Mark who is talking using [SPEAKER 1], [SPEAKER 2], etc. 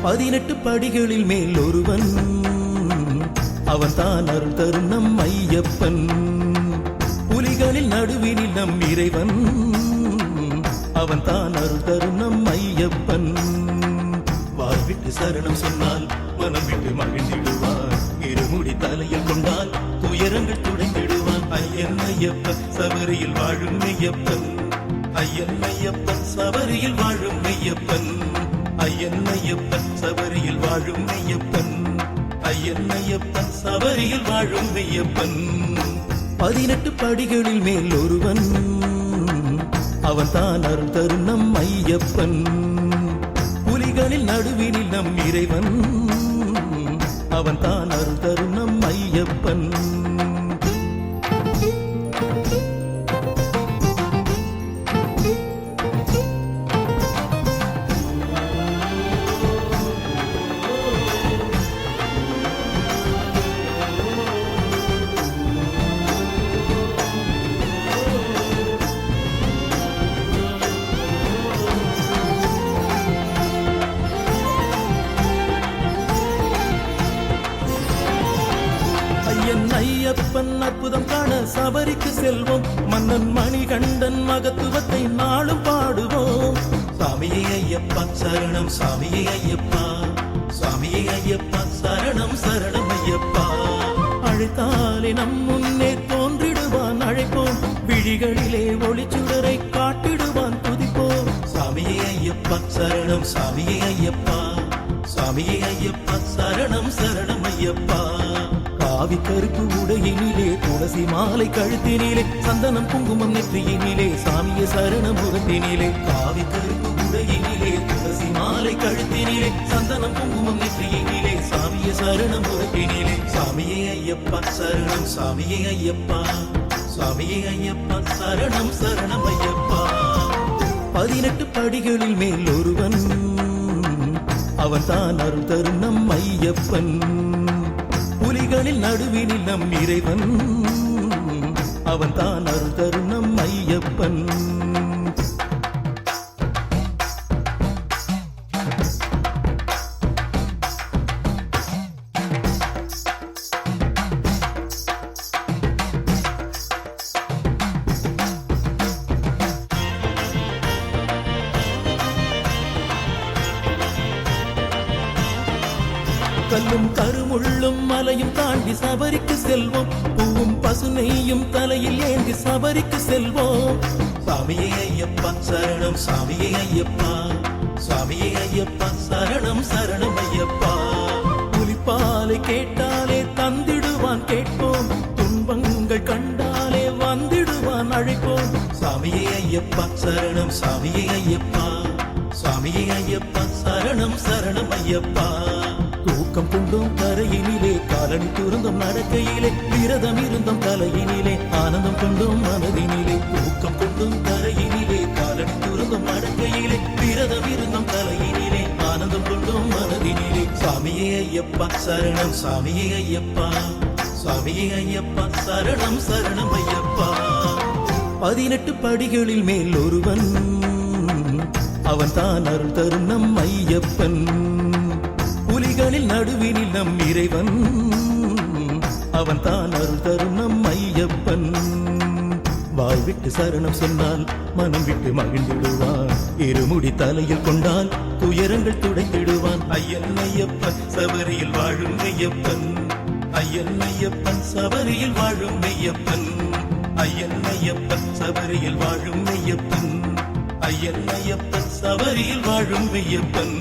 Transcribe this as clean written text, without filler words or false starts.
[SPEAKER 1] 18 படிகளில் மேல் ஒருவன், அவன் தான் அருள் தரும் நம் ஐயப்பன். புலிகளில் நடுவினில் நம் இறைவன், அவன் தான் அருள் தரும் நம் ஐயப்பன். வாழ்விட்டு சரணம் சொன்னால் மனம் விட்டு மகிழ்ந்திடுவான். இருமுடி தலையில் கொண்டால் துயரங்கள் துடைத்திடுவான். ஐயன் ஐயப்பன் சபரியில் வாழும் மெய்யப்பன். ஐயன் ஐயப்பன் சபரியில் வாழும் மெய்யப்பன். ஐயன் ஐயப்பன் சபரியில் வாழும் மெய்யப்பன். ஐயன் ஐயப்பன் சபரியில் வாழும் மெய்யப்பன். 18 படிகளில் மேல் ஒருவன், அவன் தான் அருள் தரும் நம் ஐயப்பன். புலிகளில் நடுவினில் நம் இறைவன், அவன் தான் அருள் தரும் நம் ஐயப்பன். ஐயப்பன் அற்புதம் காண சபரிக்கு செல்வோம். மன்னன் மணிகண்டன் மகத்துவத்தை நாளும் பாடுவோம். சாமியே ஐயப்பா சரணம், சாமியே ஐயப்பா, சாமியே ஐயப்பா சரணம், சரணம் ஐயப்பா. அழைத்தாலே நம் முன்னே தோன்றிடுவான், அழைப்போம். விழிகளிலே ஒளிச்சுடரை காட்டிடுவான், துதிப்போம். சாமியே ஐயப்பா சரணம், சாமியே ஐயப்பா, சாமியே ஐயப்பா சரணம், சரணம் ஐயப்பா. காவி கருப்பு உடையினிலே, துளசி மாலை கழுத்தினிலே, சந்தனம் குங்குமம் நெற்றியினிலே, சாமிய சரணமுகத்தினிலே. காவி கருப்பு உடையினிலே, துளசி மாலை கழுத்தினிலே, சந்தனம் குங்குமம் நெற்றியினிலே, சாமிய சரணமுகத்தினிலே. சாமியே ஐயப்பா சரணம், சாமியே ஐயப்பா, சாமியே ஐயப்பா சரணம், சரணம் ஐயப்பா. 18 படிகளில் மேல் ஒருவன், அவன் தான் அருள் தரும் நம் ஐயப்பன். புலிகளில் நடுவினில் நம் இறைவன், அவன் தான் அருள் தரும் நம் ஐயப்பன். கல்லும் கருமுள்ளும் மலையும் தாண்டி சபரிக்கு செல்வோம். பூவும் பசுனையும் தலையில் ஏந்தி சபரிக்கு செல்வோம். சாமியே ஐயப்பா சரணம், சாமியே ஐயப்பா, சாமியே ஐயப்பா சரணம், சரணம் ஐயப்பா. புலிப்பாலை கேட்டாலே தந்திடுவான், கேட்போம். துன்பங்கள் கண்டாலே வந்திடுவான், அழைப்போம். சாமியே ஐயப்பா சரணம், சாமியே ஐயப்பா, சாமியே ஐயப்பா சரணம், சரணம் ஐயப்பா. தூக்கம் கொண்டோம் கரையினிலே, காலணி துறந்தோம் நடக்கையிலே, விரதம் இருந்தோம் தலையினிலே, ஆனந்தம் கொண்டோம் மனதினிலே. தூக்கம் கொண்டோம் கரையினிலே, காலணி துறந்தோம் நடக்கையிலே, விரதம் இருந்தோம் தலையினிலே, ஆனந்தம் கொண்டோம் மனதினிலே. சாமியே ஐயப்பா சரணம், சாமியே ஐயப்பா, சாமியே ஐயப்பா சரணம், சரணம் ஐயப்பா. 18 படிகளில் மேல் ஒருவன், அவன் தான் அருள் தரும் நம் ஐயப்பன். புலிகளில் நடுவினில் நம் இறைவன், அவன் தான் அருள் தரும் நம் ஐயப்பன். வாழ்விட்டு சரணம் சொன்னால் மனம் விட்டு மகிழ்ந்திடுவான். இருமுடி தலையில் கொண்டால் துயரங்கள் துடைத்திடுவான். ஐயன் ஐயப்பன் சபரியில் வாழும் மெய்யப்பன். ஐயன் ஐயப்பன் சபரியில் வாழும் மெய்யப்பன். ஐயன் ஐயப்பன் சபரியில் வாழும் மெய்யப்பன். ஐயன் ஐயப்பன் சபரியில் வாழும் மெய்யப்பன்.